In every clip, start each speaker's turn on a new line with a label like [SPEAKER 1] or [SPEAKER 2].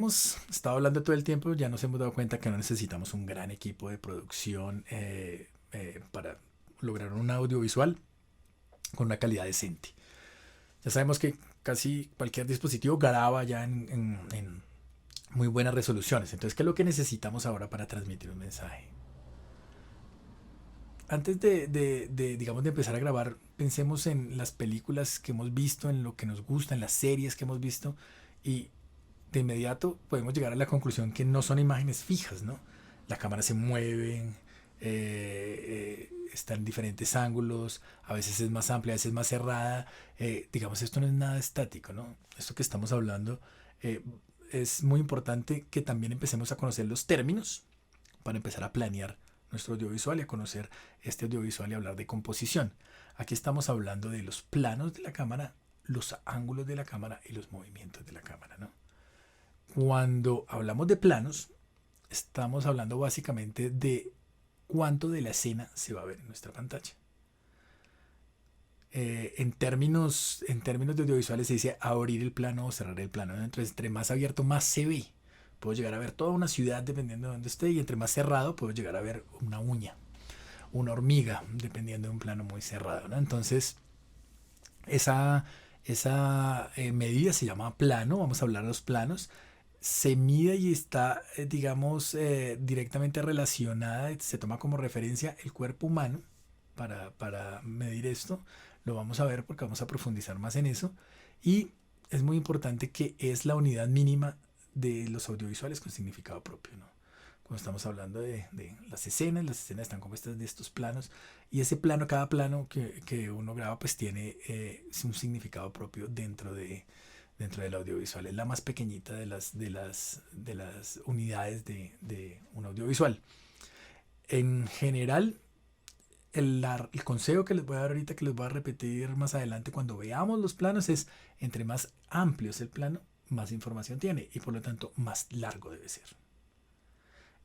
[SPEAKER 1] hemos estado hablando todo el tiempo, ya nos hemos dado cuenta que no necesitamos un gran equipo de producción para lograr un audiovisual con una calidad decente. Ya sabemos que casi cualquier dispositivo graba ya en muy buenas resoluciones. Entonces, ¿qué es lo que necesitamos ahora para transmitir un mensaje? Antes digamos, de empezar a grabar, pensemos en las películas que hemos visto, en lo que nos gusta, en las series que hemos visto, y de inmediato podemos llegar a la conclusión que no son imágenes fijas, ¿no? La cámara se mueve, está en diferentes ángulos, a veces es más amplia, a veces es más cerrada. Digamos, esto no es nada estático, ¿no? Esto que estamos hablando eh, es muy importante que también empecemos a conocer los términos para empezar a planear nuestro audiovisual y a conocer este audiovisual y hablar de composición. Aquí estamos hablando de los planos de la cámara, los ángulos de la cámara y los movimientos de la cámara, ¿no? Cuando hablamos de planos, estamos hablando básicamente de cuánto de la escena se va a ver en nuestra pantalla. En términos de audiovisuales se dice abrir el plano o cerrar el plano, ¿no? Entonces, entre más abierto, más se ve. Puedo llegar a ver toda una ciudad dependiendo de dónde esté, y entre más cerrado puedo llegar a ver una uña, una hormiga, dependiendo de un plano muy cerrado, ¿no? Entonces, esa, esa medida se llama plano. Vamos a hablar de los planos. Se mide y está, digamos, directamente relacionada, se toma como referencia el cuerpo humano para medir esto. Lo vamos a ver porque vamos a profundizar más en eso. Y es muy importante que es la unidad mínima de los audiovisuales con significado propio, ¿no? Cuando estamos hablando de las escenas están compuestas de estos planos, y ese plano, cada plano que uno graba, pues tiene un significado propio dentro del audiovisual. Es la más pequeñita de las unidades de un audiovisual. En general, el consejo que les voy a dar ahorita, que les voy a repetir más adelante cuando veamos los planos, es: entre más amplio es el plano, más información tiene y por lo tanto más largo debe ser.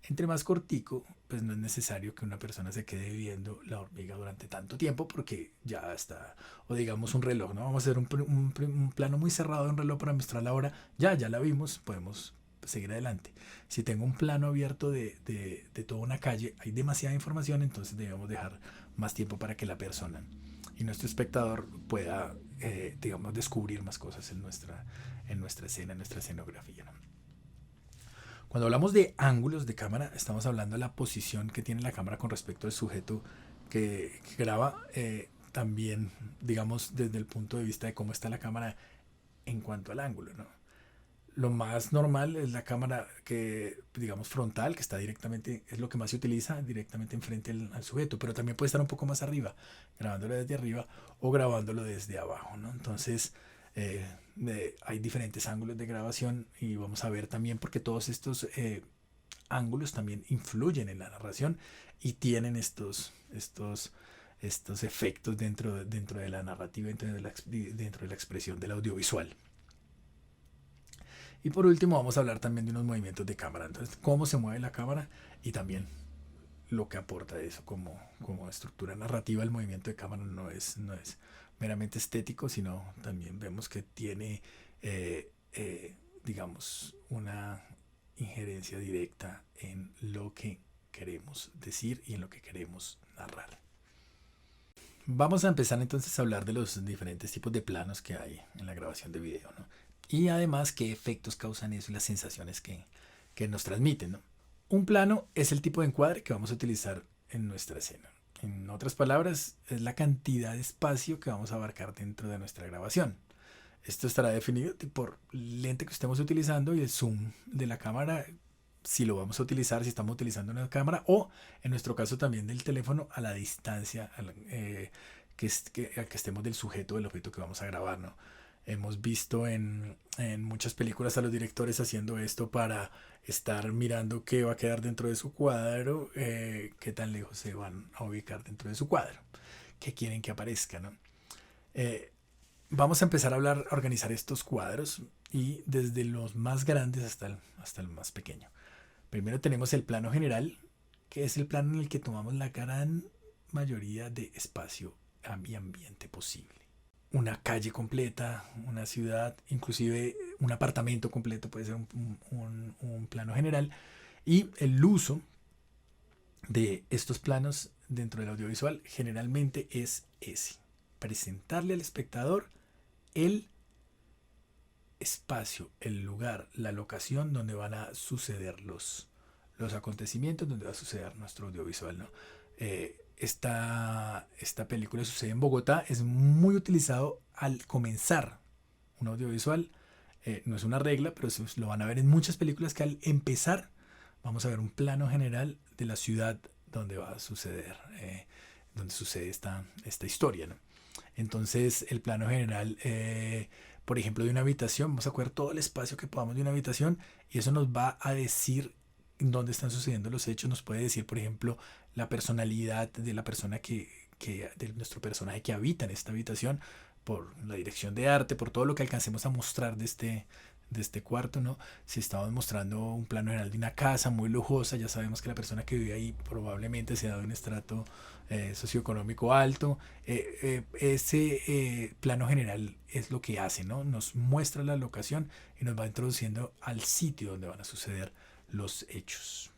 [SPEAKER 1] Entre más cortico, pues no es necesario que una persona se quede viendo la hormiga durante tanto tiempo, porque ya está. O digamos un reloj, ¿no? Vamos a hacer un plano muy cerrado de un reloj para mostrar la hora. Ya la vimos, podemos seguir adelante. Si tengo un plano abierto de toda una calle, hay demasiada información, entonces debemos dejar más tiempo para que la persona y nuestro espectador pueda, digamos, descubrir más cosas en nuestra escena, en nuestra escenografía, ¿no? Cuando hablamos de ángulos de cámara, estamos hablando de la posición que tiene la cámara con respecto al sujeto que graba. También, digamos, desde el punto de vista de cómo está la cámara en cuanto al ángulo, ¿no? Lo más normal es la cámara que, digamos, frontal, que está directamente, es lo que más se utiliza, directamente enfrente al sujeto, pero también puede estar un poco más arriba, grabándolo desde arriba o grabándolo desde abajo, ¿no? Entonces, eh, hay diferentes ángulos de grabación, y vamos a ver también porque todos estos ángulos también influyen en la narración y tienen estos efectos dentro de la narrativa, dentro de la expresión del audiovisual. Y por último vamos a hablar también de unos movimientos de cámara. Entonces, cómo se mueve la cámara y también lo que aporta eso como estructura narrativa. El movimiento de cámara no es meramente estético, sino también vemos que tiene, digamos, una injerencia directa en lo que queremos decir y en lo que queremos narrar. Vamos a empezar entonces a hablar de los diferentes tipos de planos que hay en la grabación de video, ¿no? Y además qué efectos causan eso y las sensaciones que nos transmiten, ¿no? Un plano es el tipo de encuadre que vamos a utilizar en nuestra escena. En otras palabras, es la cantidad de espacio que vamos a abarcar dentro de nuestra grabación. Esto estará definido por el lente que estemos utilizando y el zoom de la cámara, si lo vamos a utilizar, si estamos utilizando una cámara, o en nuestro caso también del teléfono, a la distancia que estemos del sujeto, del objeto que vamos a grabar, ¿no? Hemos visto en muchas películas a los directores haciendo esto para estar mirando qué va a quedar dentro de su cuadro, qué tan lejos se van a ubicar dentro de su cuadro, qué quieren que aparezca, ¿no? Eh, Vamos a empezar a organizar estos cuadros, y desde los más grandes hasta el más pequeño. Primero tenemos el plano general, que es el plano en el que tomamos la gran mayoría de espacio y ambiente posible. Una calle completa, una ciudad, inclusive un apartamento completo, puede ser un plano general. Y el uso de estos planos dentro del audiovisual generalmente es ese: presentarle al espectador el espacio, el lugar, la locación donde van a suceder los acontecimientos, donde va a suceder nuestro audiovisual, ¿no? Esta película sucede en Bogotá, es muy utilizado al comenzar un audiovisual. No es una regla, pero eso lo van a ver en muchas películas, que al empezar vamos a ver un plano general de la ciudad donde va a suceder, donde sucede esta historia, ¿no? Entonces el plano general, por ejemplo, de una habitación, vamos a coger todo el espacio que podamos de una habitación, y eso nos va a decir dónde están sucediendo los hechos. Nos puede decir, por ejemplo, la personalidad de la persona de nuestro personaje que habita en esta habitación, por la dirección de arte, por todo lo que alcancemos a mostrar de este cuarto, ¿no? Si estamos mostrando un plano general de una casa muy lujosa, ya sabemos que la persona que vive ahí probablemente sea de un estrato socioeconómico alto. Ese plano general es lo que hace, ¿no? Nos muestra la locación y nos va introduciendo al sitio donde van a suceder los hechos.